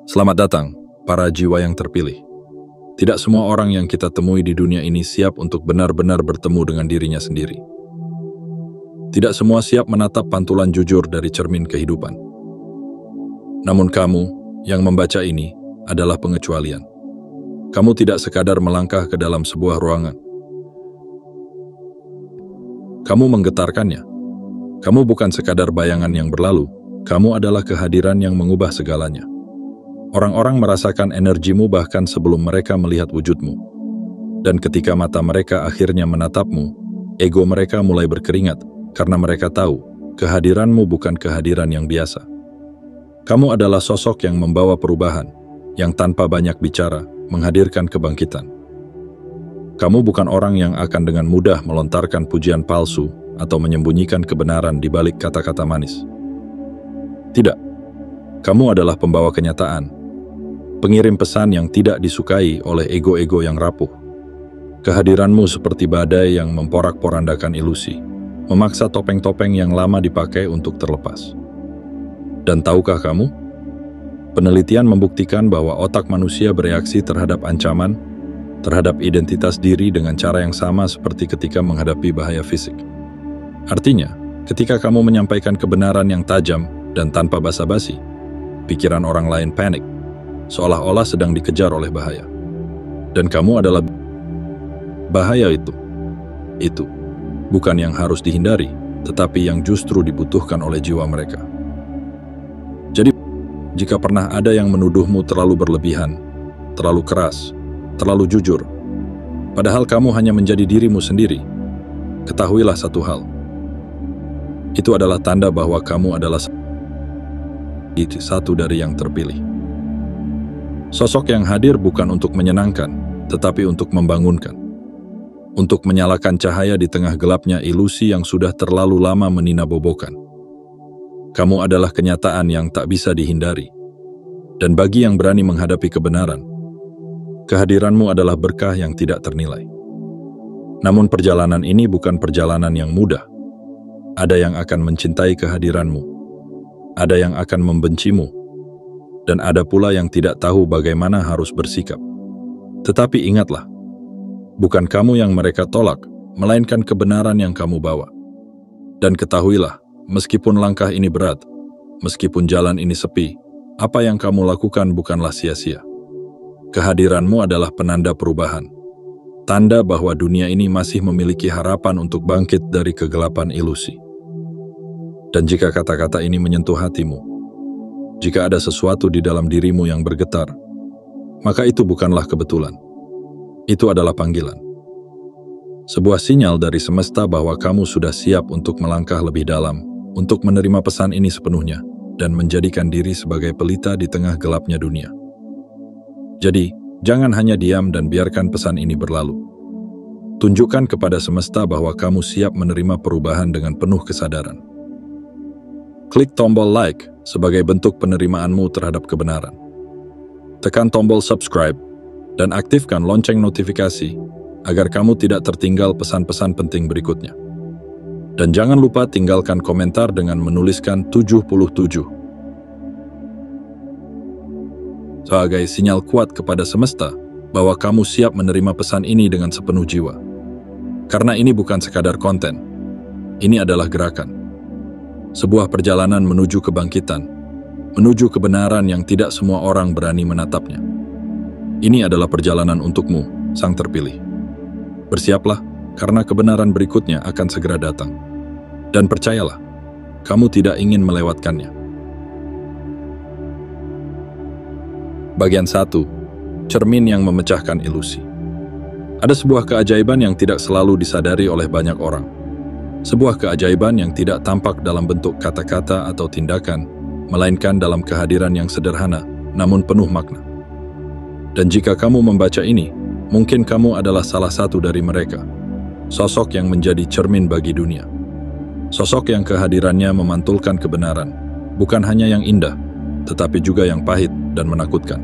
Selamat datang, para jiwa yang terpilih. Tidak semua orang yang kita temui di dunia ini siap untuk benar-benar bertemu dengan dirinya sendiri. Tidak semua siap menatap pantulan jujur dari cermin kehidupan. Namun kamu yang membaca ini adalah pengecualian. Kamu tidak sekadar melangkah ke dalam sebuah ruangan. Kamu menggetarkannya. Kamu bukan sekadar bayangan yang berlalu, kamu adalah kehadiran yang mengubah segalanya. Orang-orang merasakan energimu bahkan sebelum mereka melihat wujudmu. Dan ketika mata mereka akhirnya menatapmu, ego mereka mulai berkeringat karena mereka tahu kehadiranmu bukan kehadiran yang biasa. Kamu adalah sosok yang membawa perubahan, yang tanpa banyak bicara menghadirkan kebangkitan. Kamu bukan orang yang akan dengan mudah melontarkan pujian palsu atau menyembunyikan kebenaran di balik kata-kata manis. Tidak, kamu adalah pembawa kenyataan, pengirim pesan yang tidak disukai oleh ego-ego yang rapuh. Kehadiranmu seperti badai yang memporak-porandakan ilusi, memaksa topeng-topeng yang lama dipakai untuk terlepas. Dan tahukah kamu? Penelitian membuktikan bahwa otak manusia bereaksi terhadap ancaman, terhadap identitas diri dengan cara yang sama seperti ketika menghadapi bahaya fisik. Artinya, ketika kamu menyampaikan kebenaran yang tajam dan tanpa basa-basi, pikiran orang lain panik, seolah-olah sedang dikejar oleh bahaya. Dan kamu adalah bahaya itu. Itu bukan yang harus dihindari, tetapi yang justru dibutuhkan oleh jiwa mereka. Jadi, jika pernah ada yang menuduhmu terlalu berlebihan, terlalu keras, terlalu jujur, padahal kamu hanya menjadi dirimu sendiri, ketahuilah satu hal. Itu adalah tanda bahwa kamu adalah satu dari yang terpilih. Sosok yang hadir bukan untuk menyenangkan, tetapi untuk membangunkan. Untuk menyalakan cahaya di tengah gelapnya ilusi yang sudah terlalu lama meninabobokan. Kamu adalah kenyataan yang tak bisa dihindari. Dan bagi yang berani menghadapi kebenaran, kehadiranmu adalah berkah yang tidak ternilai. Namun perjalanan ini bukan perjalanan yang mudah. Ada yang akan mencintai kehadiranmu, ada yang akan membencimu, dan ada pula yang tidak tahu bagaimana harus bersikap. Tetapi ingatlah, bukan kamu yang mereka tolak, melainkan kebenaran yang kamu bawa. Dan ketahuilah, meskipun langkah ini berat, meskipun jalan ini sepi, apa yang kamu lakukan bukanlah sia-sia. Kehadiranmu adalah penanda perubahan, tanda bahwa dunia ini masih memiliki harapan untuk bangkit dari kegelapan ilusi. Dan jika kata-kata ini menyentuh hatimu, jika ada sesuatu di dalam dirimu yang bergetar, maka itu bukanlah kebetulan. Itu adalah panggilan. Sebuah sinyal dari semesta bahwa kamu sudah siap untuk melangkah lebih dalam, untuk menerima pesan ini sepenuhnya, dan menjadikan diri sebagai pelita di tengah gelapnya dunia. Jadi, jangan hanya diam dan biarkan pesan ini berlalu. Tunjukkan kepada semesta bahwa kamu siap menerima perubahan dengan penuh kesadaran. Klik tombol like sebagai bentuk penerimaanmu terhadap kebenaran. Tekan tombol subscribe dan aktifkan lonceng notifikasi agar kamu tidak tertinggal pesan-pesan penting berikutnya. Dan jangan lupa tinggalkan komentar dengan menuliskan 77. Sebagai sinyal kuat kepada semesta bahwa kamu siap menerima pesan ini dengan sepenuh jiwa. Karena ini bukan sekadar konten, ini adalah gerakan. Sebuah perjalanan menuju kebangkitan, menuju kebenaran yang tidak semua orang berani menatapnya. Ini adalah perjalanan untukmu, sang terpilih. Bersiaplah, karena kebenaran berikutnya akan segera datang. Dan percayalah, kamu tidak ingin melewatkannya. Bagian 1. Cermin yang memecahkan ilusi. Ada sebuah keajaiban yang tidak selalu disadari oleh banyak orang. Sebuah keajaiban yang tidak tampak dalam bentuk kata-kata atau tindakan, melainkan dalam kehadiran yang sederhana, namun penuh makna. Dan jika kamu membaca ini, mungkin kamu adalah salah satu dari mereka. Sosok yang menjadi cermin bagi dunia. Sosok yang kehadirannya memantulkan kebenaran, bukan hanya yang indah, tetapi juga yang pahit dan menakutkan.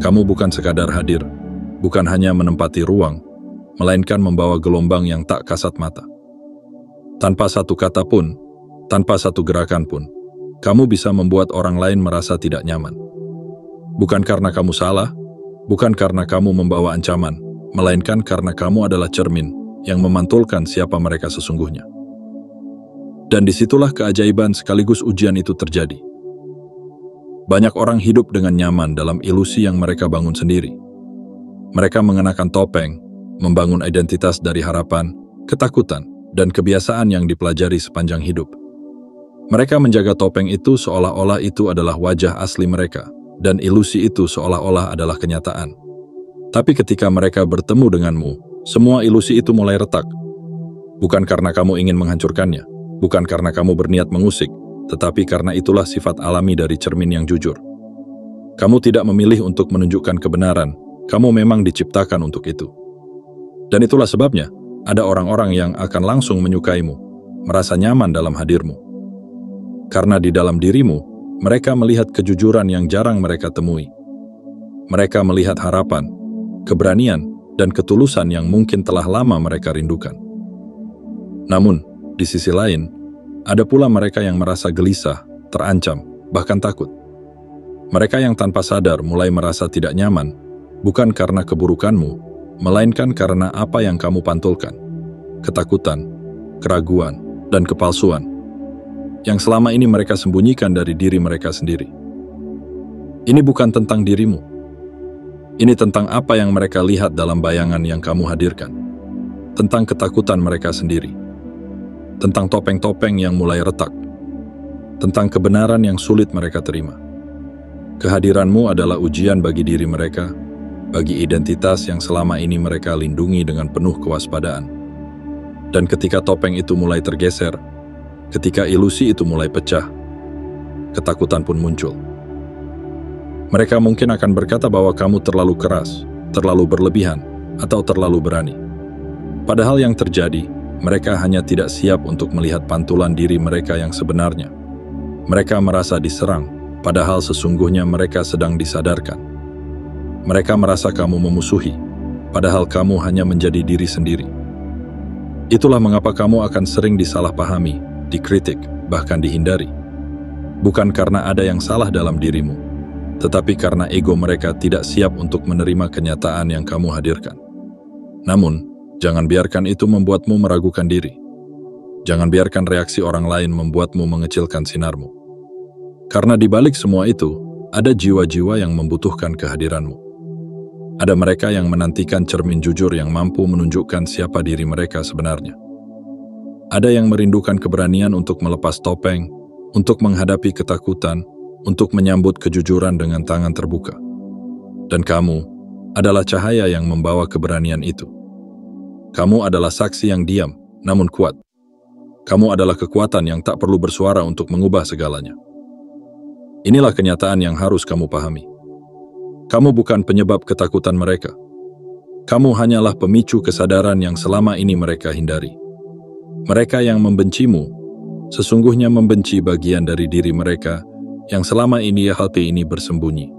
Kamu bukan sekadar hadir, bukan hanya menempati ruang, melainkan membawa gelombang yang tak kasat mata. Tanpa satu kata pun, tanpa satu gerakan pun, kamu bisa membuat orang lain merasa tidak nyaman. Bukan karena kamu salah, bukan karena kamu membawa ancaman, melainkan karena kamu adalah cermin yang memantulkan siapa mereka sesungguhnya. Dan disitulah keajaiban sekaligus ujian itu terjadi. Banyak orang hidup dengan nyaman dalam ilusi yang mereka bangun sendiri. Mereka mengenakan topeng, membangun identitas dari harapan, ketakutan, dan kebiasaan yang dipelajari sepanjang hidup. Mereka menjaga topeng itu seolah-olah itu adalah wajah asli mereka, dan ilusi itu seolah-olah adalah kenyataan. Tapi ketika mereka bertemu denganmu, semua ilusi itu mulai retak. Bukan karena kamu ingin menghancurkannya, bukan karena kamu berniat mengusik, tetapi karena itulah sifat alami dari cermin yang jujur. Kamu tidak memilih untuk menunjukkan kebenaran, kamu memang diciptakan untuk itu. Dan itulah sebabnya, ada orang-orang yang akan langsung menyukaimu, merasa nyaman dalam hadirmu. Karena di dalam dirimu, mereka melihat kejujuran yang jarang mereka temui. Mereka melihat harapan, keberanian, dan ketulusan yang mungkin telah lama mereka rindukan. Namun, di sisi lain, ada pula mereka yang merasa gelisah, terancam, bahkan takut. Mereka yang tanpa sadar mulai merasa tidak nyaman, bukan karena keburukanmu, melainkan karena apa yang kamu pantulkan. Ketakutan, keraguan, dan kepalsuan yang selama ini mereka sembunyikan dari diri mereka sendiri. Ini bukan tentang dirimu. Ini tentang apa yang mereka lihat dalam bayangan yang kamu hadirkan. Tentang ketakutan mereka sendiri. Tentang topeng-topeng yang mulai retak. Tentang kebenaran yang sulit mereka terima. Kehadiranmu adalah ujian bagi diri mereka, bagi identitas yang selama ini mereka lindungi dengan penuh kewaspadaan. Dan ketika topeng itu mulai tergeser, ketika ilusi itu mulai pecah, ketakutan pun muncul. Mereka mungkin akan berkata bahwa kamu terlalu keras, terlalu berlebihan, atau terlalu berani. Padahal yang terjadi, mereka hanya tidak siap untuk melihat pantulan diri mereka yang sebenarnya. Mereka merasa diserang, padahal sesungguhnya mereka sedang disadarkan. Mereka merasa kamu memusuhi, padahal kamu hanya menjadi diri sendiri. Itulah mengapa kamu akan sering disalahpahami, dikritik, bahkan dihindari. Bukan karena ada yang salah dalam dirimu, tetapi karena ego mereka tidak siap untuk menerima kenyataan yang kamu hadirkan. Namun, jangan biarkan itu membuatmu meragukan diri. Jangan biarkan reaksi orang lain membuatmu mengecilkan sinarmu. Karena di balik semua itu, ada jiwa-jiwa yang membutuhkan kehadiranmu. Ada mereka yang menantikan cermin jujur yang mampu menunjukkan siapa diri mereka sebenarnya. Ada yang merindukan keberanian untuk melepas topeng, untuk menghadapi ketakutan, untuk menyambut kejujuran dengan tangan terbuka. Dan kamu adalah cahaya yang membawa keberanian itu. Kamu adalah saksi yang diam, namun kuat. Kamu adalah kekuatan yang tak perlu bersuara untuk mengubah segalanya. Inilah kenyataan yang harus kamu pahami. Kamu bukan penyebab ketakutan mereka. Kamu hanyalah pemicu kesadaran yang selama ini mereka hindari. Mereka yang membencimu, sesungguhnya membenci bagian dari diri mereka yang selama ini hati ini bersembunyi.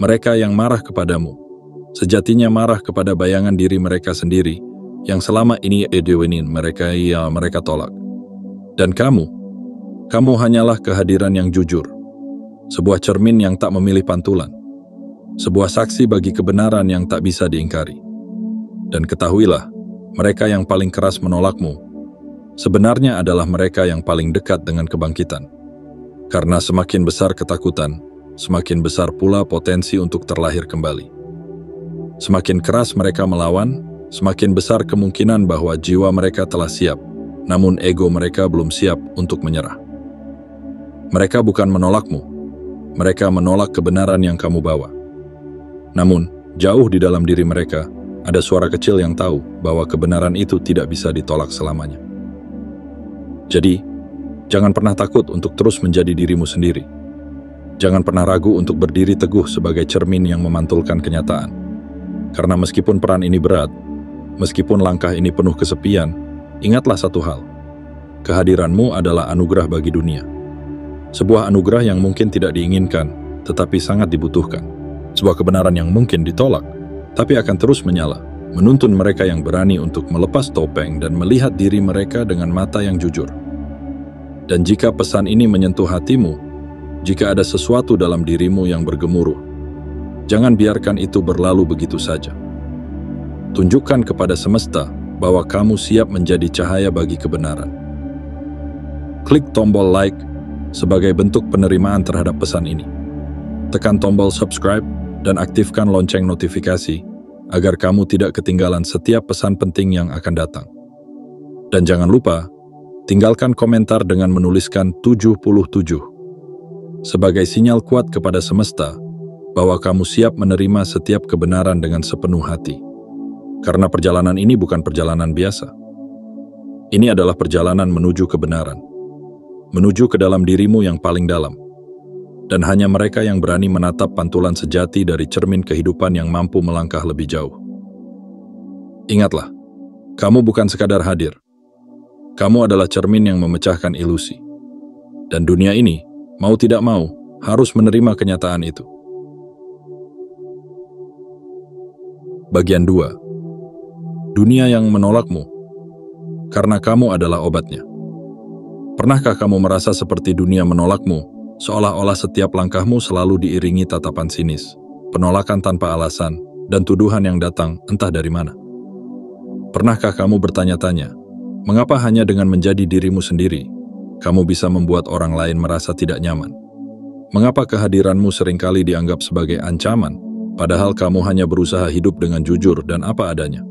Mereka yang marah kepadamu, sejatinya marah kepada bayangan diri mereka sendiri yang selama ini mereka tolak. Dan kamu hanyalah kehadiran yang jujur, sebuah cermin yang tak memilih pantulan, sebuah saksi bagi kebenaran yang tak bisa diingkari. Dan ketahuilah, mereka yang paling keras menolakmu sebenarnya adalah mereka yang paling dekat dengan kebangkitan. Karena semakin besar ketakutan, semakin besar pula potensi untuk terlahir kembali. Semakin keras mereka melawan, semakin besar kemungkinan bahwa jiwa mereka telah siap, namun ego mereka belum siap untuk menyerah. Mereka bukan menolakmu, mereka menolak kebenaran yang kamu bawa. Namun, jauh di dalam diri mereka, ada suara kecil yang tahu bahwa kebenaran itu tidak bisa ditolak selamanya. Jadi, jangan pernah takut untuk terus menjadi dirimu sendiri. Jangan pernah ragu untuk berdiri teguh sebagai cermin yang memantulkan kenyataan. Karena meskipun peran ini berat, meskipun langkah ini penuh kesepian, ingatlah satu hal. Kehadiranmu adalah anugerah bagi dunia. Sebuah anugerah yang mungkin tidak diinginkan, tetapi sangat dibutuhkan. Sebuah kebenaran yang mungkin ditolak, tapi akan terus menyala, menuntun mereka yang berani untuk melepas topeng dan melihat diri mereka dengan mata yang jujur. Dan jika pesan ini menyentuh hatimu, jika ada sesuatu dalam dirimu yang bergemuruh, Jangan biarkan itu berlalu begitu saja. Tunjukkan kepada semesta bahwa kamu siap menjadi cahaya bagi kebenaran. Klik tombol like sebagai bentuk penerimaan terhadap pesan ini. Tekan tombol subscribe dan aktifkan lonceng notifikasi agar kamu tidak ketinggalan setiap pesan penting yang akan datang. Dan jangan lupa, tinggalkan komentar dengan menuliskan 77 sebagai sinyal kuat kepada semesta bahwa kamu siap menerima setiap kebenaran dengan sepenuh hati. Karena perjalanan ini bukan perjalanan biasa. Ini adalah perjalanan menuju kebenaran, menuju ke dalam dirimu yang paling dalam. Dan hanya mereka yang berani menatap pantulan sejati dari cermin kehidupan yang mampu melangkah lebih jauh. Ingatlah, kamu bukan sekadar hadir. Kamu adalah cermin yang memecahkan ilusi. Dan dunia ini, mau tidak mau, harus menerima kenyataan itu. Bagian 2. Dunia yang menolakmu, karena kamu adalah obatnya. Pernahkah kamu merasa seperti dunia menolakmu, seolah-olah setiap langkahmu selalu diiringi tatapan sinis, penolakan tanpa alasan, dan tuduhan yang datang entah dari mana? Pernahkah kamu bertanya-tanya, mengapa hanya dengan menjadi dirimu sendiri, kamu bisa membuat orang lain merasa tidak nyaman? Mengapa kehadiranmu seringkali dianggap sebagai ancaman, padahal kamu hanya berusaha hidup dengan jujur dan apa adanya?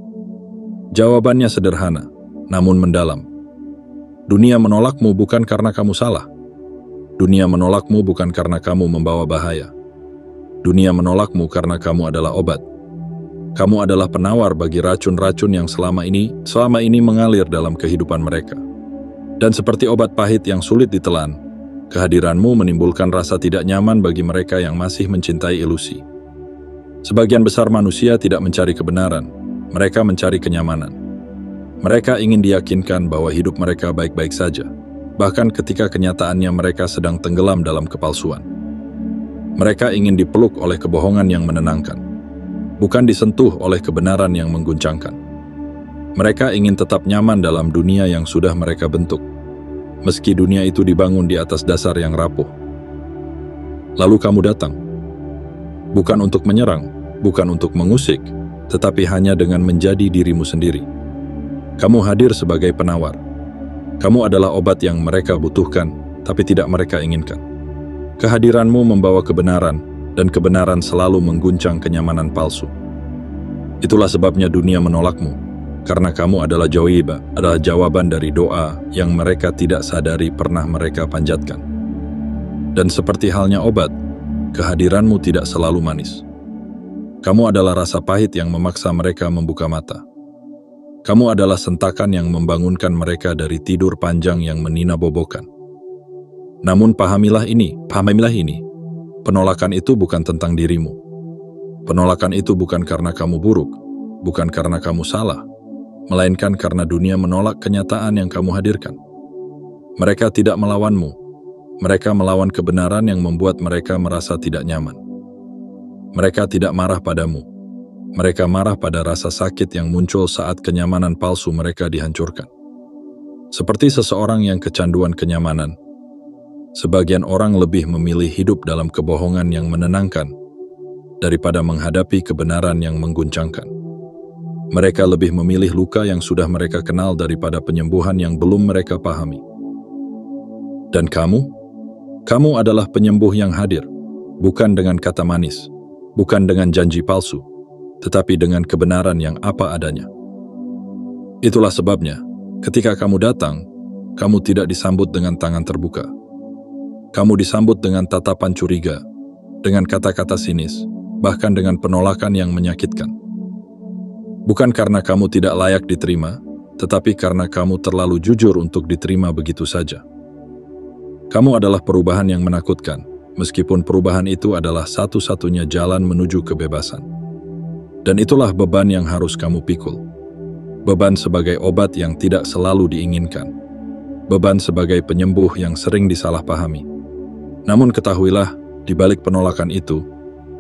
Jawabannya sederhana, namun mendalam. Dunia menolakmu bukan karena kamu salah. Dunia menolakmu bukan karena kamu membawa bahaya. Dunia menolakmu karena kamu adalah obat. Kamu adalah penawar bagi racun-racun yang selama ini mengalir dalam kehidupan mereka. Dan seperti obat pahit yang sulit ditelan, kehadiranmu menimbulkan rasa tidak nyaman bagi mereka yang masih mencintai ilusi. Sebagian besar manusia tidak mencari kebenaran, mereka mencari kenyamanan. Mereka ingin diyakinkan bahwa hidup mereka baik-baik saja, bahkan ketika kenyataannya mereka sedang tenggelam dalam kepalsuan. Mereka ingin dipeluk oleh kebohongan yang menenangkan, bukan disentuh oleh kebenaran yang mengguncangkan. Mereka ingin tetap nyaman dalam dunia yang sudah mereka bentuk, meski dunia itu dibangun di atas dasar yang rapuh. Lalu kamu datang, bukan untuk menyerang, bukan untuk mengusik, tetapi hanya dengan menjadi dirimu sendiri. Kamu hadir sebagai penawar. Kamu adalah obat yang mereka butuhkan, tapi tidak mereka inginkan. Kehadiranmu membawa kebenaran, dan kebenaran selalu mengguncang kenyamanan palsu. Itulah sebabnya dunia menolakmu, karena kamu adalah jawaban dari doa yang mereka tidak sadari pernah mereka panjatkan. Dan seperti halnya obat, kehadiranmu tidak selalu manis. Kamu adalah rasa pahit yang memaksa mereka membuka mata. Kamu adalah sentakan yang membangunkan mereka dari tidur panjang yang meninabobokan. Namun pahamilah ini, penolakan itu bukan tentang dirimu. Penolakan itu bukan karena kamu buruk, bukan karena kamu salah, melainkan karena dunia menolak kenyataan yang kamu hadirkan. Mereka tidak melawanmu, mereka melawan kebenaran yang membuat mereka merasa tidak nyaman. Mereka tidak marah padamu. Mereka marah pada rasa sakit yang muncul saat kenyamanan palsu mereka dihancurkan. Seperti seseorang yang kecanduan kenyamanan, sebagian orang lebih memilih hidup dalam kebohongan yang menenangkan daripada menghadapi kebenaran yang mengguncangkan. Mereka lebih memilih luka yang sudah mereka kenal daripada penyembuhan yang belum mereka pahami. Dan kamu adalah penyembuh yang hadir, bukan dengan kata manis, bukan dengan janji palsu, tetapi dengan kebenaran yang apa adanya. Itulah sebabnya, ketika kamu datang, kamu tidak disambut dengan tangan terbuka. Kamu disambut dengan tatapan curiga, dengan kata-kata sinis, bahkan dengan penolakan yang menyakitkan. Bukan karena kamu tidak layak diterima, tetapi karena kamu terlalu jujur untuk diterima begitu saja. Kamu adalah perubahan yang menakutkan, meskipun perubahan itu adalah satu-satunya jalan menuju kebebasan. Dan itulah beban yang harus kamu pikul. Beban sebagai obat yang tidak selalu diinginkan. Beban sebagai penyembuh yang sering disalahpahami. Namun ketahuilah, di balik penolakan itu,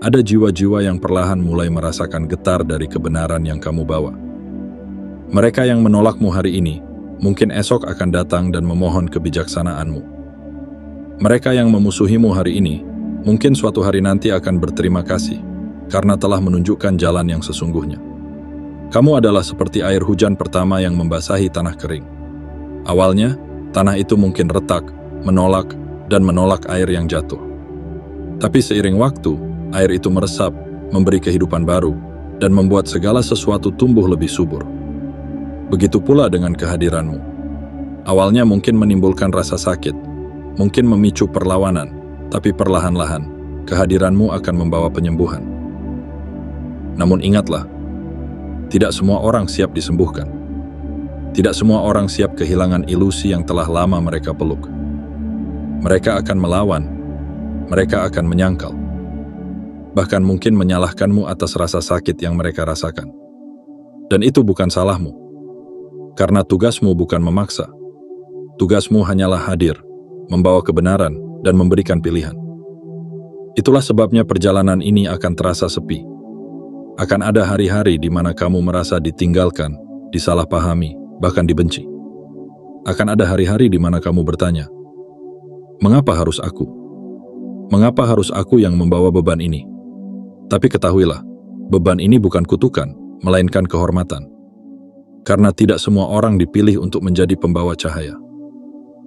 ada jiwa-jiwa yang perlahan mulai merasakan getar dari kebenaran yang kamu bawa. Mereka yang menolakmu hari ini, mungkin esok akan datang dan memohon kebijaksanaanmu. Mereka yang memusuhimu hari ini, mungkin suatu hari nanti akan berterima kasih. karena telah menunjukkan jalan yang sesungguhnya. Kamu adalah seperti air hujan pertama yang membasahi tanah kering. Awalnya, tanah itu mungkin retak, menolak, dan menolak air yang jatuh. Tapi seiring waktu, air itu meresap, memberi kehidupan baru, dan membuat segala sesuatu tumbuh lebih subur. Begitu pula dengan kehadiranmu. Awalnya mungkin menimbulkan rasa sakit, mungkin memicu perlawanan, tapi perlahan-lahan, kehadiranmu akan membawa penyembuhan. Namun ingatlah, tidak semua orang siap disembuhkan. Tidak semua orang siap kehilangan ilusi yang telah lama mereka peluk. Mereka akan melawan, mereka akan menyangkal. Bahkan mungkin menyalahkanmu atas rasa sakit yang mereka rasakan. Dan itu bukan salahmu. Karena tugasmu bukan memaksa. Tugasmu hanyalah hadir, membawa kebenaran, dan memberikan pilihan. Itulah sebabnya perjalanan ini akan terasa sepi. Akan ada hari-hari di mana kamu merasa ditinggalkan, disalahpahami, bahkan dibenci. Akan ada hari-hari di mana kamu bertanya, "Mengapa harus aku? Mengapa harus aku yang membawa beban ini?" Tapi ketahuilah, beban ini bukan kutukan, melainkan kehormatan. Karena tidak semua orang dipilih untuk menjadi pembawa cahaya.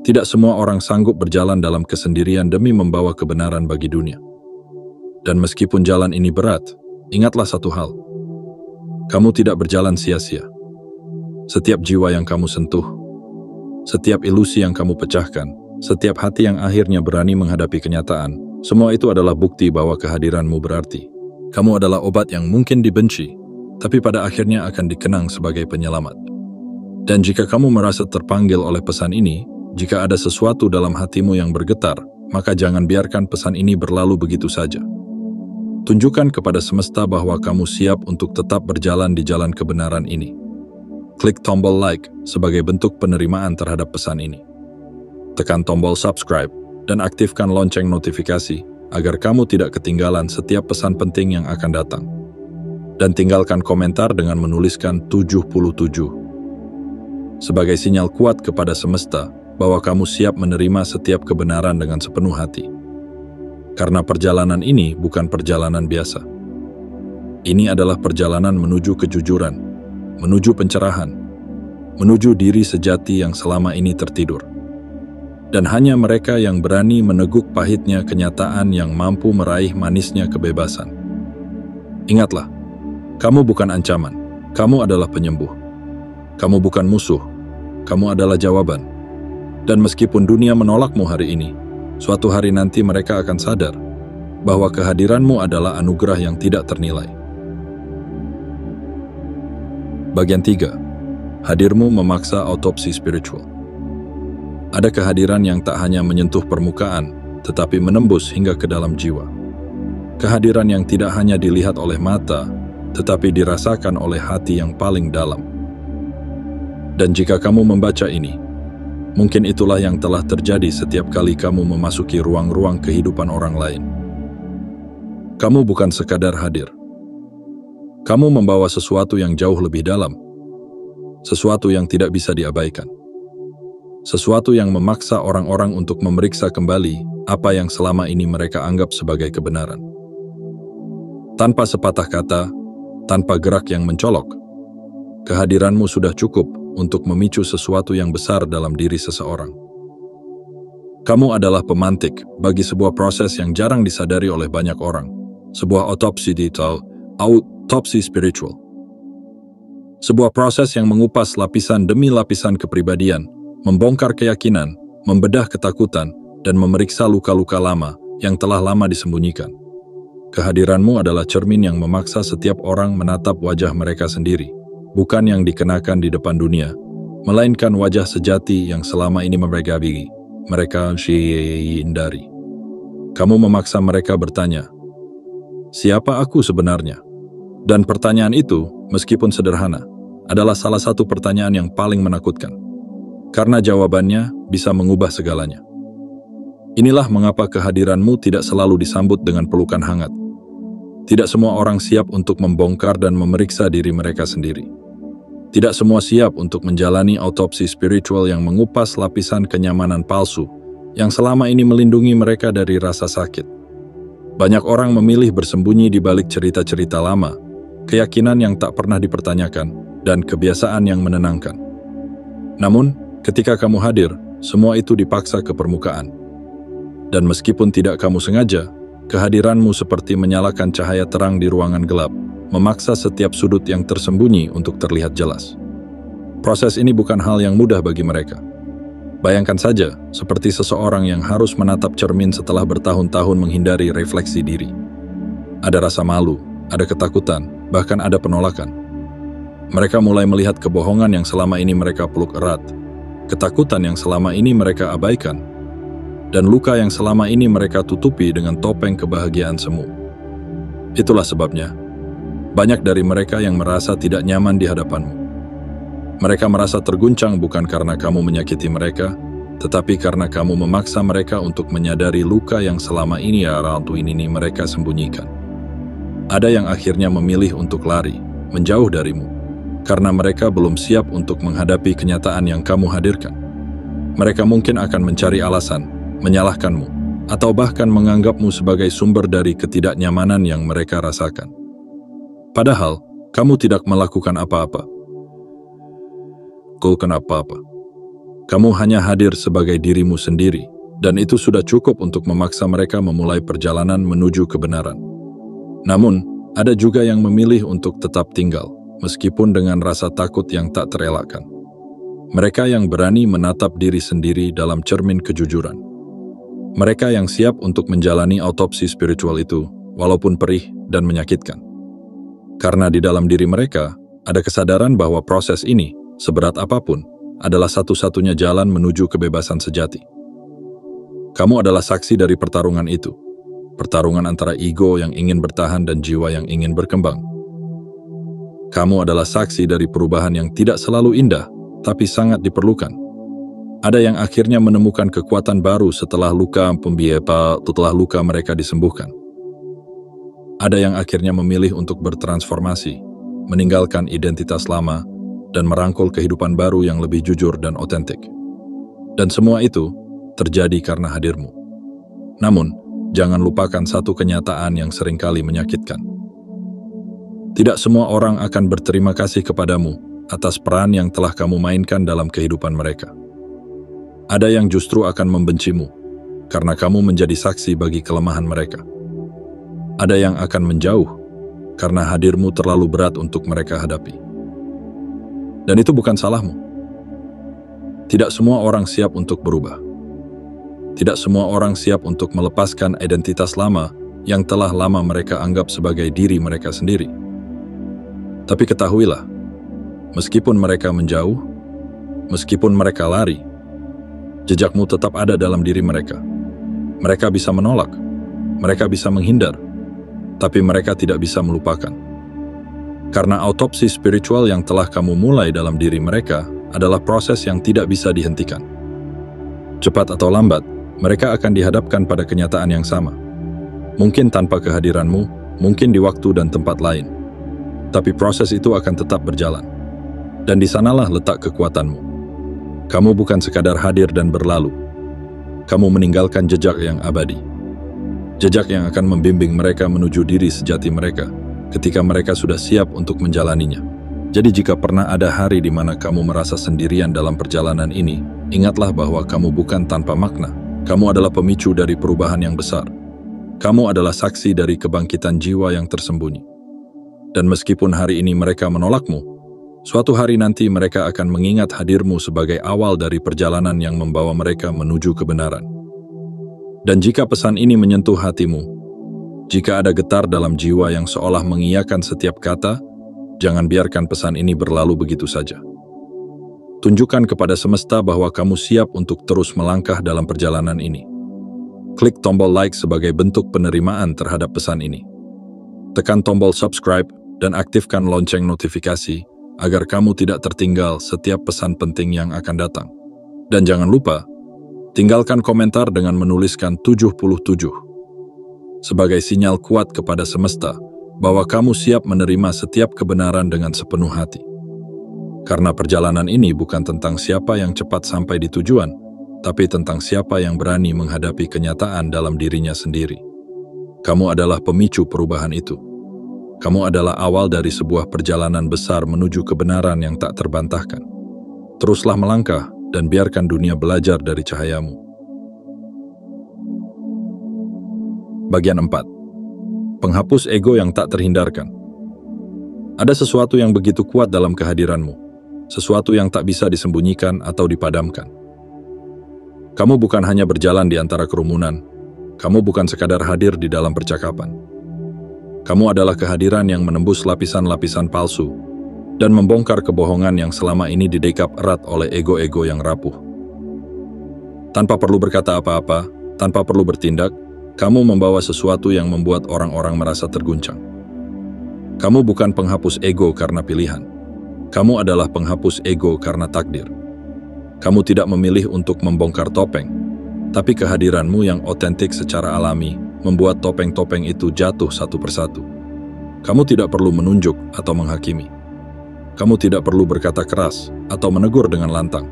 Tidak semua orang sanggup berjalan dalam kesendirian demi membawa kebenaran bagi dunia. Dan meskipun jalan ini berat, ingatlah satu hal. Kamu tidak berjalan sia-sia. Setiap jiwa yang kamu sentuh, setiap ilusi yang kamu pecahkan, setiap hati yang akhirnya berani menghadapi kenyataan, semua itu adalah bukti bahwa kehadiranmu berarti. Kamu adalah obat yang mungkin dibenci, tapi pada akhirnya akan dikenang sebagai penyelamat. Dan jika kamu merasa terpanggil oleh pesan ini, jika ada sesuatu dalam hatimu yang bergetar, maka jangan biarkan pesan ini berlalu begitu saja. Tunjukkan kepada semesta bahwa kamu siap untuk tetap berjalan di jalan kebenaran ini. Klik tombol like sebagai bentuk penerimaan terhadap pesan ini. Tekan tombol subscribe dan aktifkan lonceng notifikasi agar kamu tidak ketinggalan setiap pesan penting yang akan datang. Dan tinggalkan komentar dengan menuliskan 77. Sebagai sinyal kuat kepada semesta bahwa kamu siap menerima setiap kebenaran dengan sepenuh hati. Karena perjalanan ini bukan perjalanan biasa. Ini adalah perjalanan menuju kejujuran, menuju pencerahan, menuju diri sejati yang selama ini tertidur. Dan hanya mereka yang berani meneguk pahitnya kenyataan yang mampu meraih manisnya kebebasan. Ingatlah, kamu bukan ancaman, kamu adalah penyembuh. Kamu bukan musuh, kamu adalah jawaban. Dan meskipun dunia menolakmu hari ini, suatu hari nanti mereka akan sadar bahwa kehadiranmu adalah anugerah yang tidak ternilai. Bagian 3. Hadirmu memaksa autopsi spiritual. Ada kehadiran yang tak hanya menyentuh permukaan, tetapi menembus hingga ke dalam jiwa. Kehadiran yang tidak hanya dilihat oleh mata, tetapi dirasakan oleh hati yang paling dalam. Dan jika kamu membaca ini, mungkin itulah yang telah terjadi setiap kali kamu memasuki ruang-ruang kehidupan orang lain. Kamu bukan sekadar hadir. Kamu membawa sesuatu yang jauh lebih dalam. Sesuatu yang tidak bisa diabaikan. Sesuatu yang memaksa orang-orang untuk memeriksa kembali apa yang selama ini mereka anggap sebagai kebenaran. Tanpa sepatah kata, tanpa gerak yang mencolok, kehadiranmu sudah cukup untuk memicu sesuatu yang besar dalam diri seseorang. Kamu adalah pemantik bagi sebuah proses yang jarang disadari oleh banyak orang, sebuah otopsi digital, autopsi spiritual. Sebuah proses yang mengupas lapisan demi lapisan kepribadian, membongkar keyakinan, membedah ketakutan, dan memeriksa luka-luka lama yang telah lama disembunyikan. Kehadiranmu adalah cermin yang memaksa setiap orang menatap wajah mereka sendiri, bukan yang dikenakan di depan dunia, melainkan wajah sejati yang selama ini mereka hindari. Kamu memaksa mereka bertanya, "Siapa aku sebenarnya?" Dan pertanyaan itu, meskipun sederhana, adalah salah satu pertanyaan yang paling menakutkan. Karena jawabannya bisa mengubah segalanya. Inilah mengapa kehadiranmu tidak selalu disambut dengan pelukan hangat. Tidak semua orang siap untuk membongkar dan memeriksa diri mereka sendiri. Tidak semua siap untuk menjalani autopsi spiritual yang mengupas lapisan kenyamanan palsu yang selama ini melindungi mereka dari rasa sakit. Banyak orang memilih bersembunyi di balik cerita-cerita lama, keyakinan yang tak pernah dipertanyakan, dan kebiasaan yang menenangkan. Namun, ketika kamu hadir, semua itu dipaksa ke permukaan. Dan meskipun tidak kamu sengaja, kehadiranmu seperti menyalakan cahaya terang di ruangan gelap, memaksa setiap sudut yang tersembunyi untuk terlihat jelas. Proses ini bukan hal yang mudah bagi mereka. Bayangkan saja, seperti seseorang yang harus menatap cermin setelah bertahun-tahun menghindari refleksi diri. Ada rasa malu, ada ketakutan, bahkan ada penolakan. Mereka mulai melihat kebohongan yang selama ini mereka peluk erat, ketakutan yang selama ini mereka abaikan, dan luka yang selama ini mereka tutupi dengan topeng kebahagiaan semu. Itulah sebabnya, banyak dari mereka yang merasa tidak nyaman di hadapanmu. Mereka merasa terguncang bukan karena kamu menyakiti mereka, tetapi karena kamu memaksa mereka untuk menyadari luka yang selama ini mereka sembunyikan. Ada yang akhirnya memilih untuk lari, menjauh darimu, karena mereka belum siap untuk menghadapi kenyataan yang kamu hadirkan. Mereka mungkin akan mencari alasan, menyalahkanmu, atau bahkan menganggapmu sebagai sumber dari ketidaknyamanan yang mereka rasakan. Padahal, kamu tidak melakukan apa-apa. Kamu hanya hadir sebagai dirimu sendiri, dan itu sudah cukup untuk memaksa mereka memulai perjalanan menuju kebenaran. Namun, ada juga yang memilih untuk tetap tinggal, meskipun dengan rasa takut yang tak terelakkan. Mereka yang berani menatap diri sendiri dalam cermin kejujuran. Mereka yang siap untuk menjalani autopsi spiritual itu, walaupun perih dan menyakitkan. Karena di dalam diri mereka, ada kesadaran bahwa proses ini, seberat apapun, adalah satu-satunya jalan menuju kebebasan sejati. Kamu adalah saksi dari pertarungan itu. Pertarungan antara ego yang ingin bertahan dan jiwa yang ingin berkembang. Kamu adalah saksi dari perubahan yang tidak selalu indah, tapi sangat diperlukan. Ada yang akhirnya menemukan kekuatan baru setelah luka mereka disembuhkan. Ada yang akhirnya memilih untuk bertransformasi, meninggalkan identitas lama, dan merangkul kehidupan baru yang lebih jujur dan otentik. Dan semua itu terjadi karena hadirmu. Namun, jangan lupakan satu kenyataan yang seringkali menyakitkan. Tidak semua orang akan berterima kasih kepadamu atas peran yang telah kamu mainkan dalam kehidupan mereka. Ada yang justru akan membencimu, karena kamu menjadi saksi bagi kelemahan mereka. Ada yang akan menjauh, karena hadirmu terlalu berat untuk mereka hadapi. Dan itu bukan salahmu. Tidak semua orang siap untuk berubah. Tidak semua orang siap untuk melepaskan identitas lama yang telah lama mereka anggap sebagai diri mereka sendiri. Tapi ketahuilah, meskipun mereka menjauh, meskipun mereka lari, jejakmu tetap ada dalam diri mereka. Mereka bisa menolak, mereka bisa menghindar, tapi mereka tidak bisa melupakan. Karena autopsi spiritual yang telah kamu mulai dalam diri mereka adalah proses yang tidak bisa dihentikan. Cepat atau lambat, mereka akan dihadapkan pada kenyataan yang sama. Mungkin tanpa kehadiranmu, mungkin di waktu dan tempat lain. Tapi proses itu akan tetap berjalan. Dan di sanalah letak kekuatanmu. Kamu bukan sekadar hadir dan berlalu. Kamu meninggalkan jejak yang abadi. Jejak yang akan membimbing mereka menuju diri sejati mereka, ketika mereka sudah siap untuk menjalaninya. Jadi jika pernah ada hari di mana kamu merasa sendirian dalam perjalanan ini, ingatlah bahwa kamu bukan tanpa makna. Kamu adalah pemicu dari perubahan yang besar. Kamu adalah saksi dari kebangkitan jiwa yang tersembunyi. Dan meskipun hari ini mereka menolakmu, suatu hari nanti mereka akan mengingat hadirmu sebagai awal dari perjalanan yang membawa mereka menuju kebenaran. Dan jika pesan ini menyentuh hatimu, jika ada getar dalam jiwa yang seolah mengiyakan setiap kata, jangan biarkan pesan ini berlalu begitu saja. Tunjukkan kepada semesta bahwa kamu siap untuk terus melangkah dalam perjalanan ini. Klik tombol like sebagai bentuk penerimaan terhadap pesan ini. Tekan tombol subscribe dan aktifkan lonceng notifikasi agar kamu tidak tertinggal setiap pesan penting yang akan datang. Dan jangan lupa, tinggalkan komentar dengan menuliskan 77. Sebagai sinyal kuat kepada semesta bahwa kamu siap menerima setiap kebenaran dengan sepenuh hati. Karena perjalanan ini bukan tentang siapa yang cepat sampai di tujuan, tapi tentang siapa yang berani menghadapi kenyataan dalam dirinya sendiri. Kamu adalah pemicu perubahan itu. Kamu adalah awal dari sebuah perjalanan besar menuju kebenaran yang tak terbantahkan. Teruslah melangkah dan biarkan dunia belajar dari cahayamu. Bagian 4. Penghapus ego yang tak terhindarkan. Ada sesuatu yang begitu kuat dalam kehadiranmu, sesuatu yang tak bisa disembunyikan atau dipadamkan. Kamu bukan hanya berjalan di antara kerumunan, kamu bukan sekadar hadir di dalam percakapan. Kamu adalah kehadiran yang menembus lapisan-lapisan palsu dan membongkar kebohongan yang selama ini didekap erat oleh ego-ego yang rapuh. Tanpa perlu berkata apa-apa, tanpa perlu bertindak, kamu membawa sesuatu yang membuat orang-orang merasa terguncang. Kamu bukan penghapus ego karena pilihan. Kamu adalah penghapus ego karena takdir. Kamu tidak memilih untuk membongkar topeng, tapi kehadiranmu yang otentik secara alami membuat topeng-topeng itu jatuh satu persatu. Kamu tidak perlu menunjuk atau menghakimi. Kamu tidak perlu berkata keras atau menegur dengan lantang.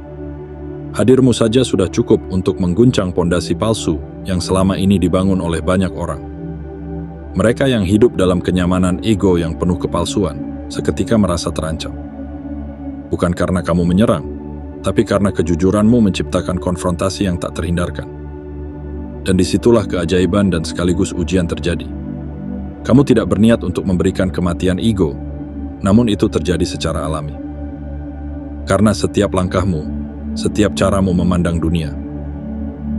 Hadirmu saja sudah cukup untuk mengguncang pondasi palsu yang selama ini dibangun oleh banyak orang. Mereka yang hidup dalam kenyamanan ego yang penuh kepalsuan seketika merasa terancam. Bukan karena kamu menyerang, tapi karena kejujuranmu menciptakan konfrontasi yang tak terhindarkan. Dan disitulah keajaiban dan sekaligus ujian terjadi. Kamu tidak berniat untuk memberikan kematian ego, namun itu terjadi secara alami. Karena setiap langkahmu, setiap caramu memandang dunia,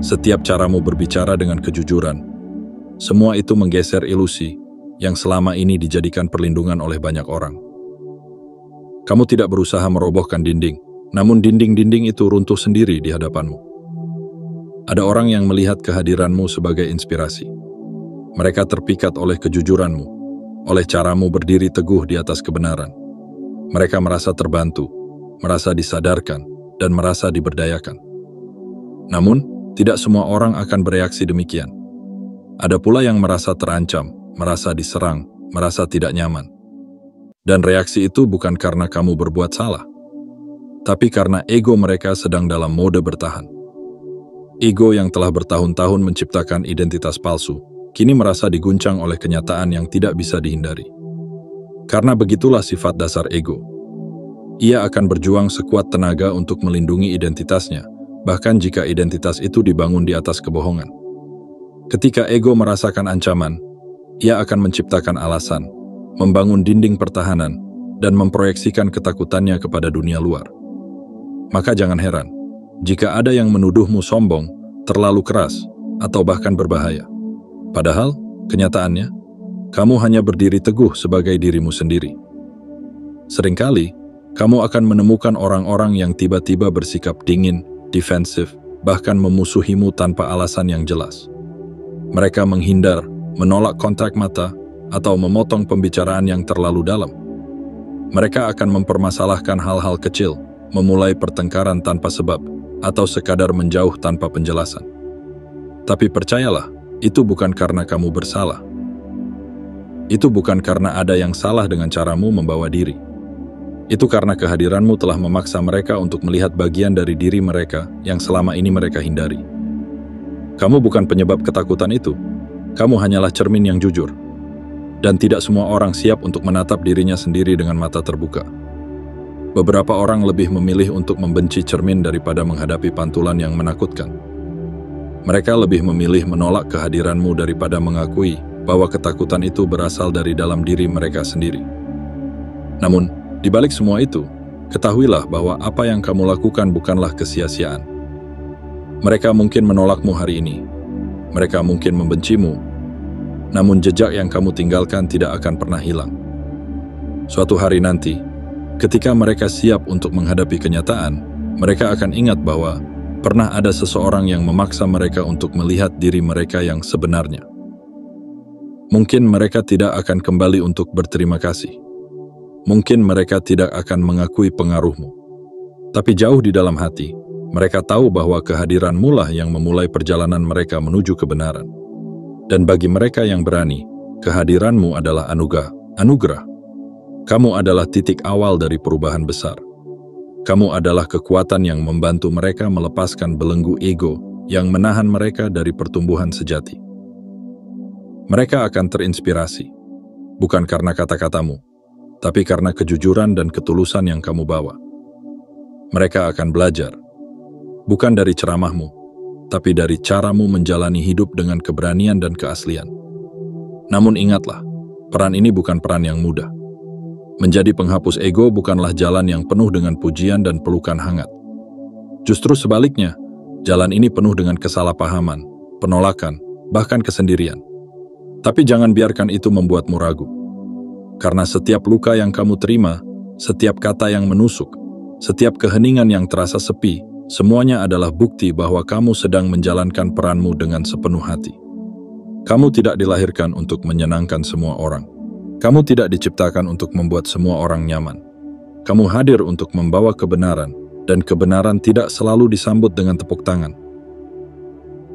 setiap caramu berbicara dengan kejujuran, semua itu menggeser ilusi yang selama ini dijadikan perlindungan oleh banyak orang. Kamu tidak berusaha merobohkan dinding, namun dinding-dinding itu runtuh sendiri di hadapanmu. Ada orang yang melihat kehadiranmu sebagai inspirasi. Mereka terpikat oleh kejujuranmu, oleh caramu berdiri teguh di atas kebenaran. Mereka merasa terbantu, merasa disadarkan, dan merasa diberdayakan. Namun, tidak semua orang akan bereaksi demikian. Ada pula yang merasa terancam, merasa diserang, merasa tidak nyaman. Dan reaksi itu bukan karena kamu berbuat salah, tapi karena ego mereka sedang dalam mode bertahan. Ego yang telah bertahun-tahun menciptakan identitas palsu, kini merasa diguncang oleh kenyataan yang tidak bisa dihindari. Karena begitulah sifat dasar ego. Ia akan berjuang sekuat tenaga untuk melindungi identitasnya, bahkan jika identitas itu dibangun di atas kebohongan. Ketika ego merasakan ancaman, ia akan menciptakan alasan, membangun dinding pertahanan, dan memproyeksikan ketakutannya kepada dunia luar. Maka jangan heran jika ada yang menuduhmu sombong, terlalu keras, atau bahkan berbahaya. Padahal, kenyataannya, kamu hanya berdiri teguh sebagai dirimu sendiri. Seringkali, kamu akan menemukan orang-orang yang tiba-tiba bersikap dingin, defensif, bahkan memusuhimu tanpa alasan yang jelas. Mereka menghindar, menolak kontak mata, atau memotong pembicaraan yang terlalu dalam. Mereka akan mempermasalahkan hal-hal kecil, memulai pertengkaran tanpa sebab, atau sekadar menjauh tanpa penjelasan. Tapi percayalah, itu bukan karena kamu bersalah. Itu bukan karena ada yang salah dengan caramu membawa diri. Itu karena kehadiranmu telah memaksa mereka untuk melihat bagian dari diri mereka yang selama ini mereka hindari. Kamu bukan penyebab ketakutan itu. Kamu hanyalah cermin yang jujur. Dan tidak semua orang siap untuk menatap dirinya sendiri dengan mata terbuka. Beberapa orang lebih memilih untuk membenci cermin daripada menghadapi pantulan yang menakutkan. Mereka lebih memilih menolak kehadiranmu daripada mengakui bahwa ketakutan itu berasal dari dalam diri mereka sendiri. Namun, di balik semua itu, ketahuilah bahwa apa yang kamu lakukan bukanlah kesia-siaan. Mereka mungkin menolakmu hari ini. Mereka mungkin membencimu. Namun jejak yang kamu tinggalkan tidak akan pernah hilang. Suatu hari nanti, ketika mereka siap untuk menghadapi kenyataan, mereka akan ingat bahwa pernah ada seseorang yang memaksa mereka untuk melihat diri mereka yang sebenarnya. Mungkin mereka tidak akan kembali untuk berterima kasih. Mungkin mereka tidak akan mengakui pengaruhmu. Tapi jauh di dalam hati, mereka tahu bahwa kehadiranmu lah yang memulai perjalanan mereka menuju kebenaran. Dan bagi mereka yang berani, kehadiranmu adalah anugerah. Kamu adalah titik awal dari perubahan besar. Kamu adalah kekuatan yang membantu mereka melepaskan belenggu ego yang menahan mereka dari pertumbuhan sejati. Mereka akan terinspirasi, bukan karena kata-katamu, tapi karena kejujuran dan ketulusan yang kamu bawa. Mereka akan belajar, bukan dari ceramahmu, tapi dari caramu menjalani hidup dengan keberanian dan keaslian. Namun ingatlah, peran ini bukan peran yang mudah. Menjadi penghapus ego bukanlah jalan yang penuh dengan pujian dan pelukan hangat. Justru sebaliknya, jalan ini penuh dengan kesalahpahaman, penolakan, bahkan kesendirian. Tapi jangan biarkan itu membuatmu ragu. Karena setiap luka yang kamu terima, setiap kata yang menusuk, setiap keheningan yang terasa sepi, semuanya adalah bukti bahwa kamu sedang menjalankan peranmu dengan sepenuh hati. Kamu tidak dilahirkan untuk menyenangkan semua orang. Kamu tidak diciptakan untuk membuat semua orang nyaman. Kamu hadir untuk membawa kebenaran, dan kebenaran tidak selalu disambut dengan tepuk tangan.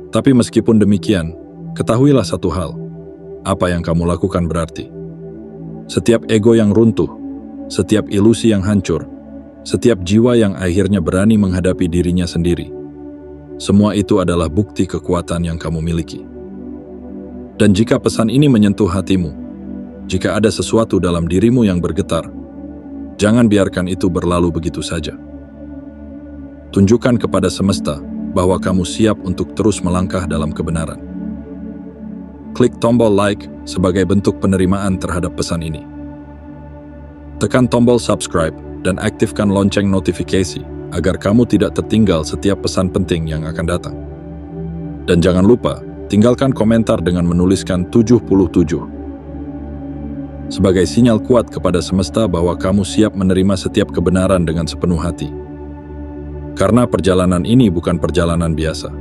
Tapi meskipun demikian, ketahuilah satu hal, apa yang kamu lakukan berarti. Setiap ego yang runtuh, setiap ilusi yang hancur, setiap jiwa yang akhirnya berani menghadapi dirinya sendiri, semua itu adalah bukti kekuatan yang kamu miliki. Dan jika pesan ini menyentuh hatimu, jika ada sesuatu dalam dirimu yang bergetar, jangan biarkan itu berlalu begitu saja. Tunjukkan kepada semesta bahwa kamu siap untuk terus melangkah dalam kebenaran. Klik tombol like sebagai bentuk penerimaan terhadap pesan ini. Tekan tombol subscribe dan aktifkan lonceng notifikasi agar kamu tidak tertinggal setiap pesan penting yang akan datang. Dan jangan lupa, tinggalkan komentar dengan menuliskan 77 sebagai sinyal kuat kepada semesta bahwa kamu siap menerima setiap kebenaran dengan sepenuh hati. Karena perjalanan ini bukan perjalanan biasa.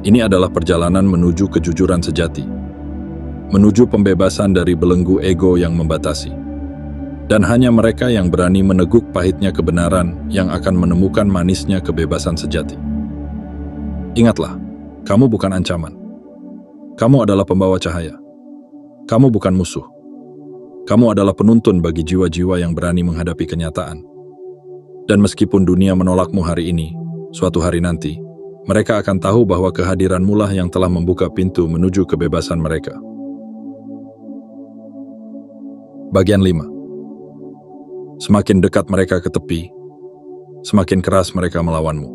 Ini adalah perjalanan menuju kejujuran sejati, menuju pembebasan dari belenggu ego yang membatasi. Dan hanya mereka yang berani meneguk pahitnya kebenaran yang akan menemukan manisnya kebebasan sejati. Ingatlah, kamu bukan ancaman. Kamu adalah pembawa cahaya. Kamu bukan musuh. Kamu adalah penuntun bagi jiwa-jiwa yang berani menghadapi kenyataan. Dan meskipun dunia menolakmu hari ini, suatu hari nanti, mereka akan tahu bahwa kehadiranmu lah yang telah membuka pintu menuju kebebasan mereka. Bagian 5. Semakin dekat mereka ke tepi, semakin keras mereka melawanmu.